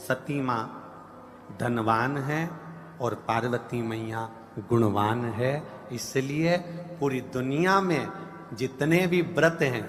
सती माँ धनवान है और पार्वती मैया गुणवान है। इसलिए पूरी दुनिया में जितने भी व्रत हैं,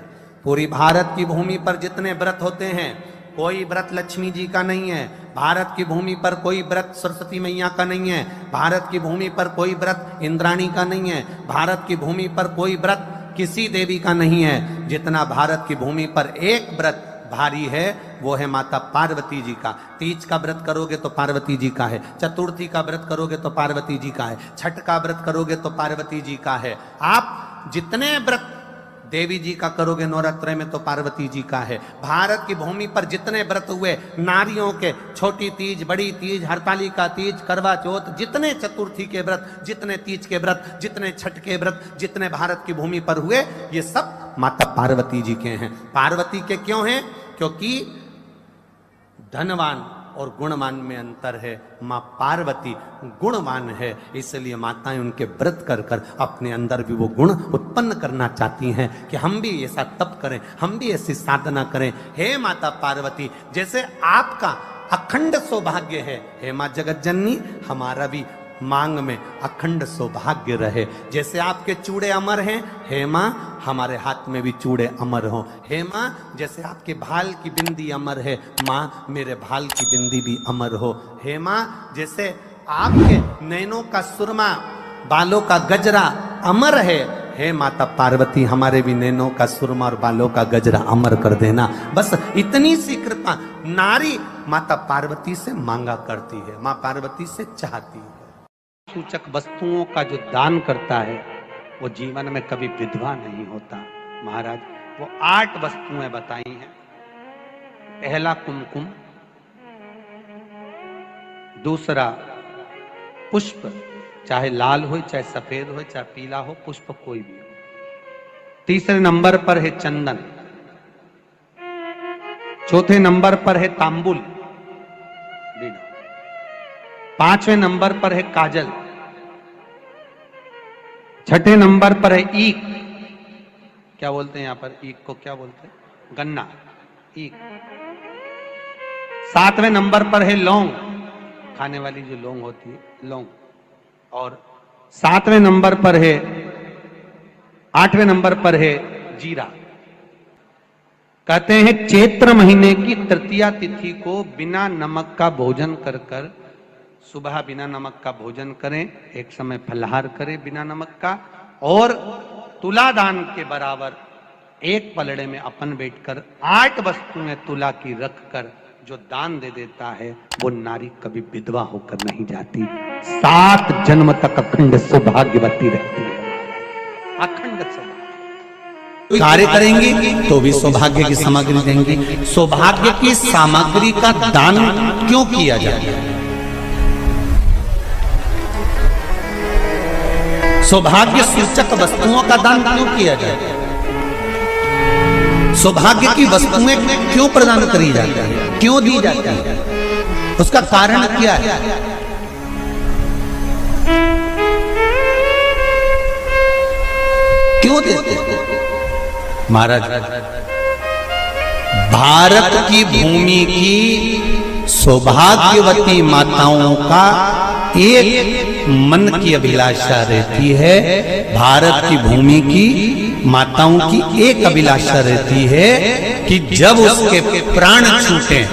पूरी भारत की भूमि पर जितने व्रत होते हैं, कोई व्रत लक्ष्मी जी का नहीं है। भारत की भूमि पर कोई व्रत सरस्वती मैया का नहीं है। भारत की भूमि पर कोई व्रत इंद्राणी का नहीं है। भारत की भूमि पर कोई व्रत किसी देवी का नहीं है। जितना भारत की भूमि पर एक व्रत भारी है वो है माता पार्वती जी का। तीज का व्रत करोगे तो पार्वती जी का है, चतुर्थी का व्रत करोगे तो पार्वती जी का है, छठ का व्रत करोगे तो पार्वती जी का है। आप जितने व्रत देवी जी का करोगे नवरात्रि में तो पार्वती जी का है। भारत की भूमि पर जितने व्रत हुए नारियों के, छोटी तीज, बड़ी तीज, हरतालिका तीज, करवा चौथ, जितने चतुर्थी के व्रत, जितने तीज के व्रत, जितने छठ के व्रत, जितने भारत की भूमि पर हुए, ये सब माता पार्वती जी के हैं। पार्वती के क्यों हैं? क्योंकि धनवान और गुणवान में अंतर है। माँ पार्वती गुणवान है, इसलिए माताएं उनके व्रत कर कर अपने अंदर भी वो गुण उत्पन्न करना चाहती हैं कि हम भी ऐसा तप करें, हम भी ऐसी साधना करें। हे माता पार्वती, जैसे आपका अखंड सौभाग्य है, हे माँ जगत जननी, हमारा भी मांग में अखंड सौभाग्य रहे। जैसे आपके चूड़े अमर हैं, हे माँ हमारे हाथ में भी चूड़े अमर हो। हे माँ जैसे आपके भाल की बिंदी अमर है, माँ मेरे भाल की बिंदी भी अमर हो। हे माँ जैसे आपके नैनों का सुरमा, बालों का गजरा अमर है, हे माता पार्वती हमारे भी नैनों का सुरमा और बालों का गजरा अमर कर देना। बस इतनी सी कृपा नारी माता पार्वती से मांगा करती है, माँ पार्वती से चाहती है। सूचक वस्तुओं का जो दान करता है वो जीवन में कभी विधवा नहीं होता। महाराज वो 8 वस्तुएं बताई हैं। पहला कुमकुम, दूसरा पुष्प, चाहे लाल हो, चाहे सफेद हो, चाहे पीला हो, पुष्प कोई भी हो। तीसरे नंबर पर है चंदन, चौथे नंबर पर है तांबुल, 5वें नंबर पर है काजल, छठे नंबर पर है ईख, क्या बोलते हैं यहां पर ईख को, क्या बोलते हैं, गन्ना, ईख। 7वें नंबर पर है लौंग, खाने वाली जो लौंग होती है, लौंग। और 7वें नंबर पर है, 8वें नंबर पर है जीरा। कहते हैं चैत्र महीने की तृतीया तिथि को बिना नमक का भोजन कर कर, सुबह बिना नमक का भोजन करें, एक समय फलाहार करें बिना नमक का, और तुला दान के बराबर एक पलड़े में अपन बैठकर 8 वस्तुएं तुला की रख कर जो दान दे देता है वो नारी कभी विधवा होकर नहीं जाती, 7 जन्म तक अखंड सौभाग्यवती रहती है। अखंड सौभाग्य कार्य करेंगी तो भी सौभाग्य की सामग्री देंगी। सौभाग्य की सामग्री का दान क्यों किया जाता है? सौभाग्य सूचक वस्तुओं का दान क्यों किया जाए? सौभाग्य की वस्तुएं क्यों प्रदान करी जाती है, क्यों दी जाती है? उसका कारण क्या है? क्यों देते हैं? महाराज भारत की भूमि की सौभाग्यवती माताओं का एक मन की अभिलाषा रहती है, भारत की भूमि की माताओं की एक अभिलाषा रहती है कि जब उसके प्राण छूटे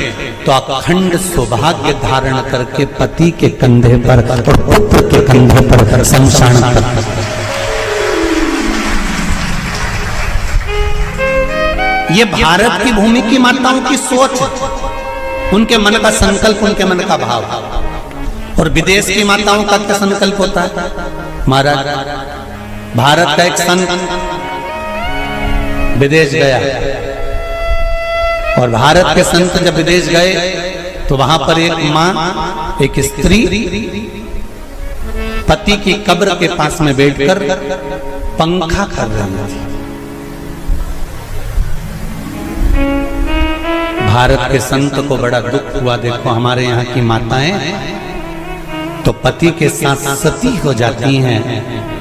तो अखंड सौभाग्य धारण करके पति के कंधे पर और पुत्र के कंधे पर शमशान पर। ये भारत की भूमि की माताओं की सोच, उनके मन का संकल्प, उनके मन का भाव। और विदेश की माताओं का क्या संकल्प होता है? महाराज भारत का एक संत विदेश गया और भारत के संत जब विदेश गए तो वहां पर एक मां, एक स्त्री पति की कब्र के पास में बैठकर पंखा कर रही थी। भारत के संत को बड़ा दुख हुआ, देखो हमारे यहाँ की माताएं तो पति के साथ सती हो जाती हैं,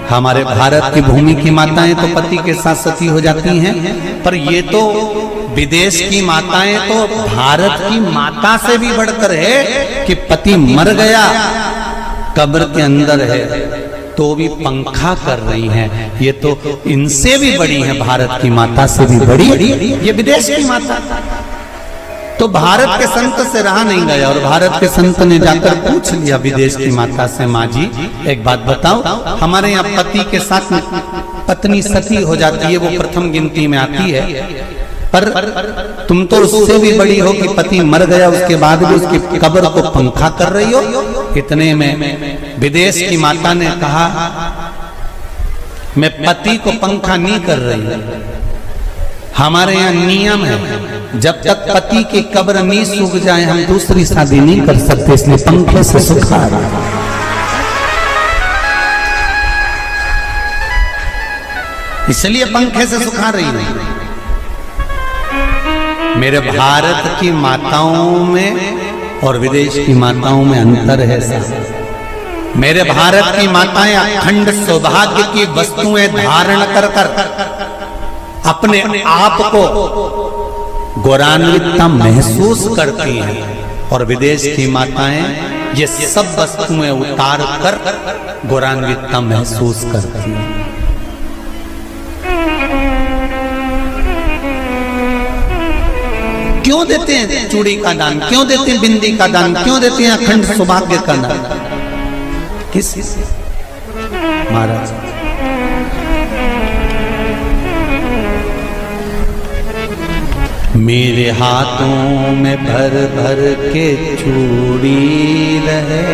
हमारे भारत की भूमि की माताएं तो पति के साथ सती हो जाती हैं, पर ये तो विदेश की माताएं तो भारत की माता से भी बढ़कर है कि पति मर गया, कब्र के अंदर है, तो भी पंखा कर रही हैं। ये तो इनसे भी बड़ी है, भारत की माता से भी बड़ी ये विदेश की माता। तो भारत के संत से रहा नहीं गया और भारत के संत ने जाकर पूछ लिया विदेश की माता से, माँ जी एक बात बताओ, हमारे यहाँ पति के साथ पत्नी सती हो जाती है, वो प्रथम गिनती में आती है, पर तुम तो उससे भी बड़ी हो कि पति मर गया उसके बाद भी उसकी कब्र को पंखा कर रही हो। इतने में विदेश की माता ने कहा, मैं पति को पंखा नहीं कर रही, हमारे यहाँ नियम है जब तक पति की कब्र नहीं सूख जाए हम दूसरी शादी नहीं कर सकते, इसलिए पंखे से सुखा रहा। इसलिए पंखे से सुखा रही है। मेरे भारत की माताओं में और विदेश की माताओं में अंतर है सर। मेरे भारत की माताएं अखंड सौभाग्य की वस्तुएं धारण कर अपने आप को गौरवान्वितता महसूस करती हैं और विदेश की माताएं ये सब वस्तुएं उतार कर गौरवान्वितता महसूस करती हैं। क्यों देते हैं चूड़ी का दान, क्यों देते हैं बिंदी का दान, क्यों देते हैं अखंड सौभाग्य का दान? किस महाराज मेरे हाथों में भर भर के चूड़ी रहे,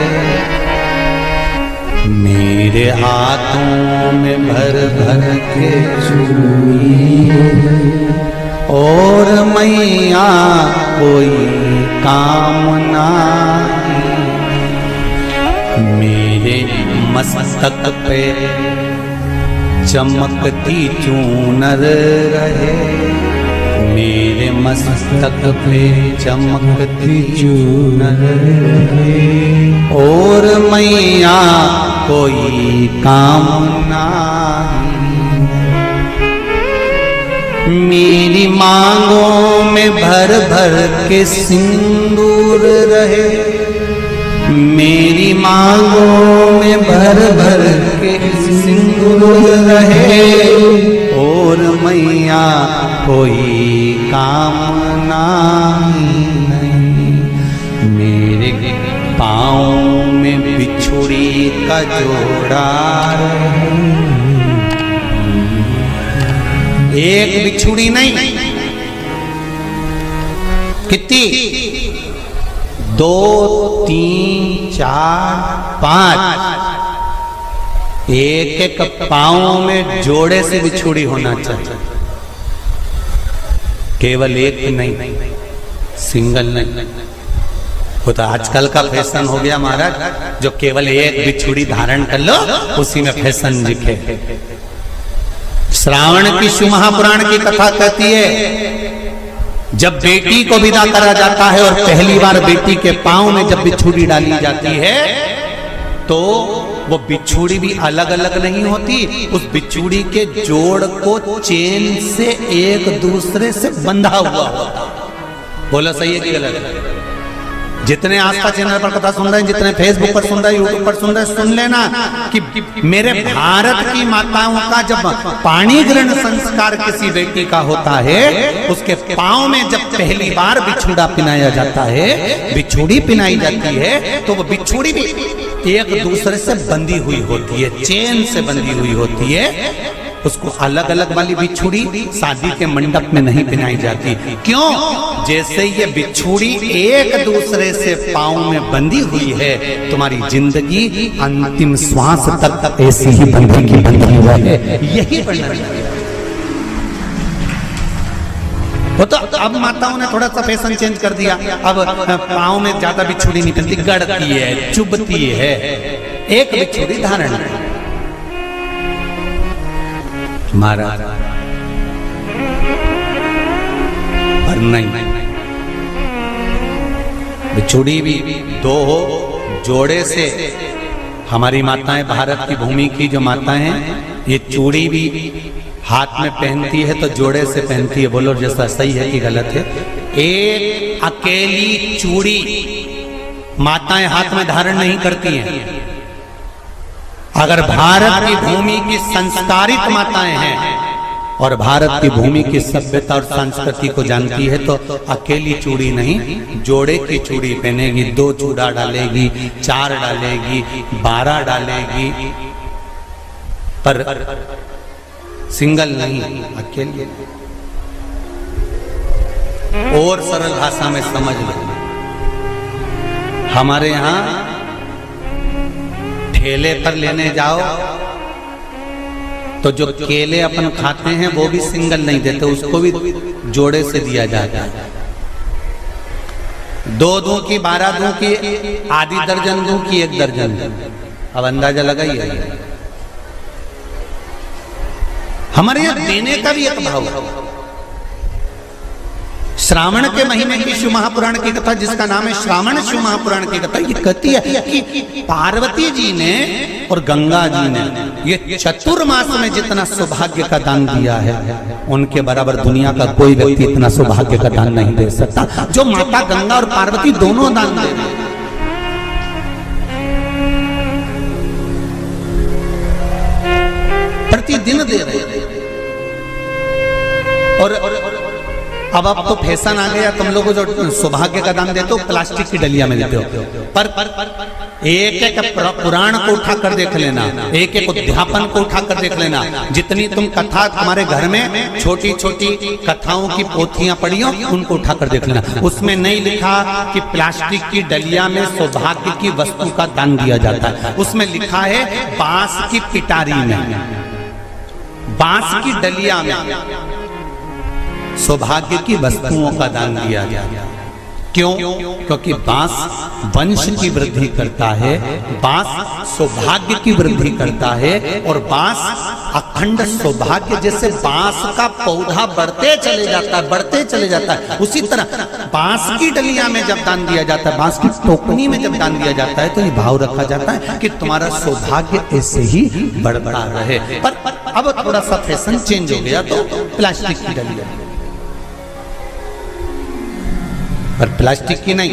मेरे हाथों में भर भर के चूड़ी, और मैया कोई कामना मेरे मस्तक पे चमकती चूनर रहे, मेरे मस्तक पे चमकती चूनर रहे, और मैया कोई कामना मेरी मांगों में भर भर के सिंदूर रहे, मेरी मांगों में भर भर के सिंदूर रहे, और मैया कोई कामना नहीं मेरे पाँव में बिछुड़ी का जोड़ा रहे। एक बिछुड़ी नहीं, कितनी? 2, 3, 4, 5 एक एक पाँव में जोड़े से बिछुड़ी होना चाहिए, केवल एक नहीं, सिंगल नहीं। वो तो आजकल का फैशन हो गया महाराज, जो केवल एक बिछुड़ी धारण कर लो उसी में फैशन दिखे। श्रावण की शिव महापुराण की कथा कहती है जब बेटी को विदा करा जाता है और पहली बार बेटी के पांव में जब बिछुड़ी डाली जाती है तो वो बिछुड़ी भी अलग अलग नहीं होती, उस बिछुड़ी के जोड़ को चेन से एक दूसरे से बंधा हुआ होता। बोला सही है कि गलत? जितने आस्था चैनल पर कथा सुन रहे हैं, जितने फेसबुक पर सुन रहे हैं, यूट्यूब पर सुन रहे हैं, सुन लेना कि मेरे भारत की माताओं का जब पाणी ग्रहण संस्कार किसी बेटी का होता है, उसके पांव में जब पहली बार बिछुड़ा पिनाया जाता है, बिछुड़ी पिनाई जाती है, तो वो बिछुड़ी भी एक दूसरे से बंधी हुई होती है, चेन से बंधी हुई होती है। उसको अलग अलग वाली बिछुड़ी शादी के मंडप में नहीं पिनाई जाती। क्यों? जैसे ये बिछुड़ी एक दूसरे से पांव में बंधी हुई है, तुम्हारी जिंदगी अंतिम श्वास तक ऐसी ही बंधी रहे, यही बनना चाहिए। वो तो अब माताओं ने थोड़ा सा फैशन चेंज कर दिया, अब पांव में ज्यादा बिछुड़ी नहीं पहनती, गड़ती है, चुभती है, एक बिछुड़ी धारण है। महाराज पर नहीं, बिछुड़ी भी 2 हो, जोड़े से। हमारी माताएं, भारत की भूमि की जो माताएं हैं, ये चूड़ी भी हाथ में पहनती है तो जोड़े से पहनती है, बोलो जैसा सही है कि गलत है। एक अकेली चूड़ी माताएं हाथ में धारण नहीं करती हैं। अगर भारत की भूमि की संस्कारित माताएं हैं और भारत की भूमि की सभ्यता और संस्कृति को जानती है तो अकेली चूड़ी नहीं, जोड़े की चूड़ी पहनेगी, 2 चूड़ा डालेगी, 4 डालेगी, 12 डालेगी, पर सिंगल नहीं, अकेले। और सरल भाषा में समझ लो, हमारे यहां ठेले पर लेने जाओ तो जो केले अपन खाते हैं वो भी सिंगल नहीं देते, उसको भी जोड़े से दिया जाता है। 2 दूं की, 12 दूं की, आधी दर्जन दूं की 1 दर्जन। अब अंदाजा लगाइए, हमारे यहां देने का भी एक भाव है। श्रावण के महीने की शिव महापुराण की कथा, जिसका नाम है श्रावण शिव महापुराण की कथा, ये कहती है कि पार्वती जी ने और गंगा जी ने ये चतुर्मास में जितना सौभाग्य का दान दिया है, उनके बराबर दुनिया का कोई व्यक्ति इतना सौभाग्य का दान नहीं दे सकता जो माता गंगा और पार्वती दोनों दान दे रहे हैं। प्रतिदिन दे रहे हैं। और अब तो फैशन आ गया, तुम लोगों जो सौभाग्य का दान देते हो प्लास्टिक की डलिया में देते हो, पर एक एक पुराण को उठा कर देख लेना, एक एक उद्यापन को उठा कर देख लेना। जितनी तुम कथा तुम्हारे घर में छोटी छोटी कथाओं की पोथियां पढ़ी हो, उनको उठा कर देख लेना। उसमें नहीं लिखा कि प्लास्टिक की डलिया में सौभाग्य की वस्तु का दान दिया जाता है। उसमें लिखा है बांस की पिटारी में, बांस की डलिया में सौभाग्य की वस्तुओं का दान दिया गया। क्यों? क्योंकि बांस वंश की वृद्धि करता है, बांस सौभाग्य की वृद्धि करता है, और बांस अखंड सौभाग्य। जैसे बांस का पौधा बढ़ते चले जाता है, बढ़ते चले जाता है, उसी तरह बांस की डलिया में जब दान दिया जाता है, बांस की टोकनी में जब दान दिया जाता है, तो ये भाव रखा जाता है कि तुम्हारा सौभाग्य ऐसे ही बढ़ता रहे। पर अब थोड़ा सा फैशन चेंज हो गया, तो प्लास्टिक की डलिया, पर प्लास्टिक की नहीं,